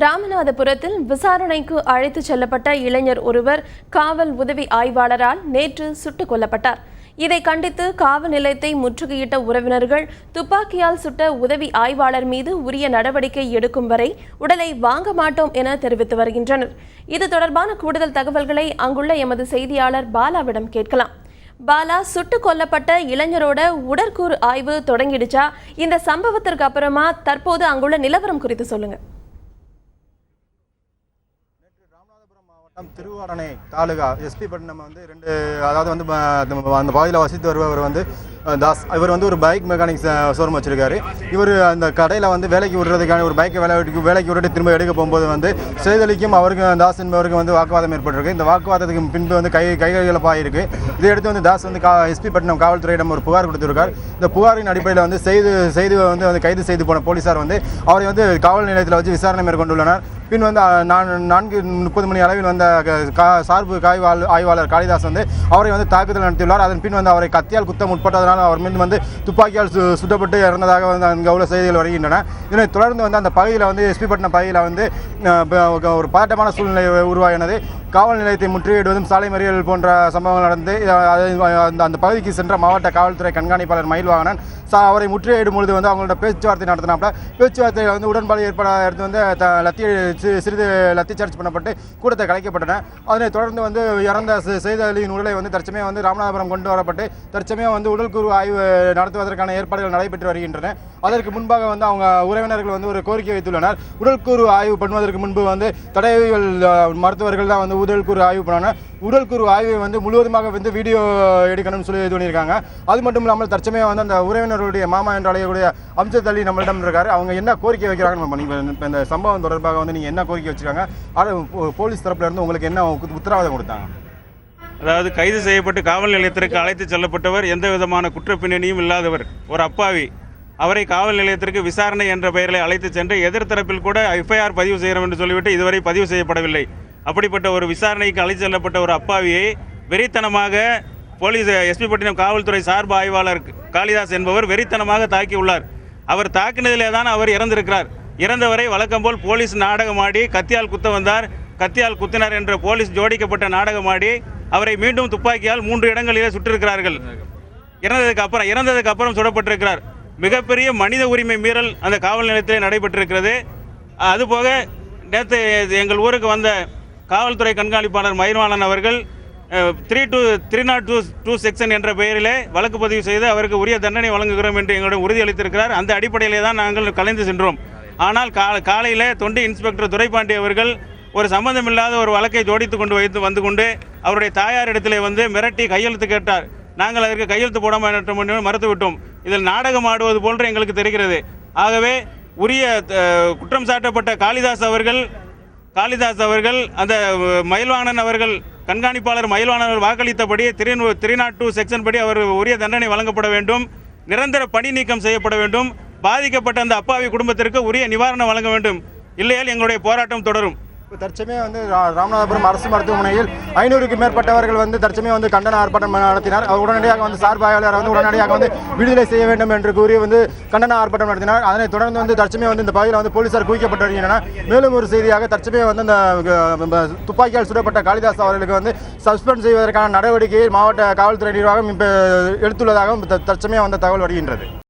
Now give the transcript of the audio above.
ராமநாதபுரத்தில் விசாரணைக்கு அழைத்துச் செல்லப்பட்ட இளைஞர் ஒருவர் காவல் உதவி ஆய்வாளரால் நேற்று சுட்டுக் கொல்லப்பட்டார். இதை கண்டித்து காவல் நிலையத்தை முற்றுகையிட்ட உறவினர்கள் துப்பாக்கியால் சுட்ட உதவி ஆய்வாளர் மீது உரிய நடவடிக்கை எடுக்கும் வரை உடலை வாங்க மாட்டோம் என தெரிவித்து வருகின்றனர். இது தொடர்பான கூடுதல் தகவல்களை அங்குள்ள எமது செய்தியாளர் பாலாவிடம் கேட்கலாம். பாலா, சுட்டுக் கொல்லப்பட்ட இளைஞரோட உடற்கூறு ஆய்வு தொடங்கிடுச்சா? இந்த சம்பவத்திற்கு அப்புறமா தற்போது அங்குள்ள நிலவரம் குறித்து சொல்லுங்க. திருவாரணை தாலுகா எஸ்பி பட்டினம் ரெண்டு, அதாவது அந்த பகுதியில் வசித்து வருபவர் தாஸ். இவர் ஒரு பைக் மெக்கானிக்ஸ் ஷோரூம் வச்சிருக்காரு. இவர் அந்த கடையில் வேலைக்கு விடுறதுக்கான ஒரு பைக்கை வேலைக்கு விட்டுட்டு திரும்ப எடுக்க போகும்போது சேதலிக்கும் அவருக்கும் தாஸ் என்பவருக்கும் வாக்குவாதம் ஏற்பட்டிருக்கு. இந்த வாக்குவாதத்துக்கு பின்பு கைகலப்பாக இருக்கு. இதையடுத்து தாஸ் எஸ்பி பட்டினம் காவல்துறையிடம் ஒரு புகார் கொடுத்திருக்கார். இந்த புகாரின் அடிப்படையில் கைது செய்து போன போலீசார் அவரை காவல் நிலையத்தில் வச்சு விசாரணை மேற்கொண்டுள்ளனர். பின் 4:30 மணி அளவில் சார்பு ஆய்வாளர் காளிதாஸ் அவரை தாக்குதல் நடத்தியுள்ளார். அதன் பின் அவரை கத்தியால் குத்த முற்பட்டதனால் அவர் மீது துப்பாக்கியால் சுட்டப்பட்டு இறந்ததாக அங்கே உள்ள செய்திகள் வருகின்றன. இதனைத் தொடர்ந்து அந்த பகுதியில் எஸ்பி பட்டினம் பகுதியில் ஒரு பதட்டமான சூழ்நிலை உருவாகினது. காவல் நிலையத்தை முற்றுகையிடுவதும் சாலை மறியல் போன்ற சம்பவங்கள் நடந்து அந்த பகுதிக்கு சென்ற மாவட்ட காவல்துறை கண்காணிப்பாளர் மயில்வாகனன் அவரை முற்றுகையிடும் பொழுது அவங்களோட பேச்சுவார்த்தை நடத்தினாப்ல. பேச்சுவார்த்தையில் உடன்பாடு எடுத்து சிறிது லத்தி சார்ஜ் பண்ணப்பட்டு கூட்டத்தை கலைக்கப்பட்டன. அதனைத் தொடர்ந்து இறந்த செய்தலின் உடலை தற்சமயம் ராமநாதபுரம் கொண்டு வரப்பட்டு தற்சமயம் உடல்கூறு ஆய்வு நடத்துவதற்கான ஏற்பாடுகள் நடைபெற்று வருகின்றன. அதற்கு முன்பாக அவங்க உறவினர்கள் ஒரு கோரிக்கை வைத்துள்ளனர். உடல்கூறு ஆய்வு பண்ணுவதற்கு முன்பு தடயவியல் மருத்துவர்கள் தான் உடல்கூறு ஆய்வு பண்ணாங்க. உடல்கூறு ஆய்வை முழுவதுமாக வீடியோ எடுக்கணும்னு சொல்லி இது பண்ணியிருக்காங்க. அது மட்டும் இல்லாமல் தற்சமயம் அந்த உறவினருடைய மாமா என்று அழையக்கூடிய அம்ஜத் அலி நம்மளிடம் இருக்காரு. அவங்க என்ன கோரிக்கை வைக்கிறாங்க, இப்போ இந்த சம்பவம் தொடர்பாக நீங்கள் என்ன கோரிக்கை வச்சிருக்காங்க, போலீஸ் தரப்புல இருந்து உங்களுக்கு என்ன உத்தரவாதம் கொடுத்தாங்க? அதாவது கைது செய்யப்பட்டு காவல் நிலையத்திற்கு அழைத்து செல்லப்பட்டவர் எந்த விதமான குற்றப்பின்னணியும் இல்லாதவர், ஒரு அப்பாவி. அவரை காவல் நிலையத்திற்கு விசாரணை என்ற பெயரில் அழைத்து சென்று எதிர்த்தரப்பில் கூட எஃப்ஐஆர் பதிவு செய்கிறோம் என்று சொல்லிவிட்டு இதுவரை பதிவு செய்யப்படவில்லை. அப்படிப்பட்ட ஒரு விசாரணைக்கு அழைத்து செல்லப்பட்ட ஒரு அப்பாவியை வெறித்தனமாக போலீஸ் எஸ்பி பட்டினம் காவல்துறை சார்பு ஆய்வாளர் காளிதாஸ் என்பவர் வெறித்தனமாக தாக்கியுள்ளார். அவர் தாக்கினதிலே தான் அவர் இறந்திருக்கிறார். இறந்தவரை வழக்கம் போல் போலீஸ் நாடகமாடி கத்தியால் குத்த வந்தார், கத்தியால் குத்தினார் என்ற போலீஸ் ஜோடிக்கப்பட்ட நாடகமாடி அவரை மீண்டும் துப்பாக்கியால் 3 இடங்களிலே சுட்டிருக்கிறார்கள். இறந்ததுக்கு அப்புறம் சுடப்பட்டிருக்கிறார். மிகப்பெரிய மனித உரிமை மீறல் அந்த காவல் நிலையத்திலே நடைபெற்றிருக்கிறது. அதுபோக நேற்று எங்கள் ஊருக்கு வந்த காவல்துறை கண்காணிப்பாளர் மயில்வாணன் அவர்கள் 302 செக்ஷன் என்ற பெயரிலே வழக்கு பதிவு செய்து அவருக்கு உரிய தண்டனை வழங்குகிறோம் என்று எங்களிடம் உறுதியளித்திருக்கிறார். அந்த அடிப்படையிலே தான் நாங்கள் கலைந்து சென்றோம். ஆனால் காலையில் தொண்டி இன்ஸ்பெக்டர் துரைப்பாண்டி அவர்கள் ஒரு சம்பந்தமில்லாத ஒரு வழக்கை ஜோடித்து கொண்டு வந்து கொண்டு அவருடைய தாயாரிடத்திலே மிரட்டி கையெழுத்து கேட்டார். நாங்கள் அதற்கு கையெழுத்து போட மாட்டோம் என்று மறுத்துவிட்டோம். இதில் நாடகம் ஆடுவது போன்று எங்களுக்கு தெரிகிறது. ஆகவே உரிய குற்றம் சாட்டப்பட்ட காளிதாஸ் அவர்கள் அந்த மயில்வாணன் அவர்கள் கண்காணிப்பாளர் மயில்வாணன் அவர்கள் வாக்களித்தபடி 302 செக்ஷன் படி அவர் உரிய தண்டனை வழங்கப்பட வேண்டும், நிரந்தர பணி நீக்கம் செய்யப்பட வேண்டும், பாதிக்கப்பட்ட அந்த அப்பாவி குடும்பத்திற்கு உரிய நிவாரணம் வழங்க வேண்டும். இல்லையால் எங்களுடைய போராட்டம் தொடரும். தற்சமயம் ராமநாதபுரம் அரசு மருத்துவமனையில் 500க்கும் மேற்பட்டவர்கள் தற்சமயம் கண்டன ஆர்ப்பாட்டம் நடத்தினார். உடனடியாக சார்பு ஆய்வாளர் உடனடியாக விடுதலை செய்ய வேண்டும் என்று கூறி கண்டன ஆர்ப்பாட்டம் நடத்தினார். அதனைத் தொடர்ந்து தற்சமயம் இந்த பகுதியில் போலீசார் குவிக்கப்பட்டு வருகின்றனர். மேலும் ஒரு செய்தியாக தற்சமயம் இந்த துப்பாக்கியால் சுடப்பட்ட காளிதாஸ் அவர்களுக்கு சஸ்பெண்ட் செய்வதற்கான நடவடிக்கையை மாவட்ட காவல்துறை நிர்வாகம் எடுத்துள்ளதாகவும் தற்சமயம் தகவல் வருகின்றது.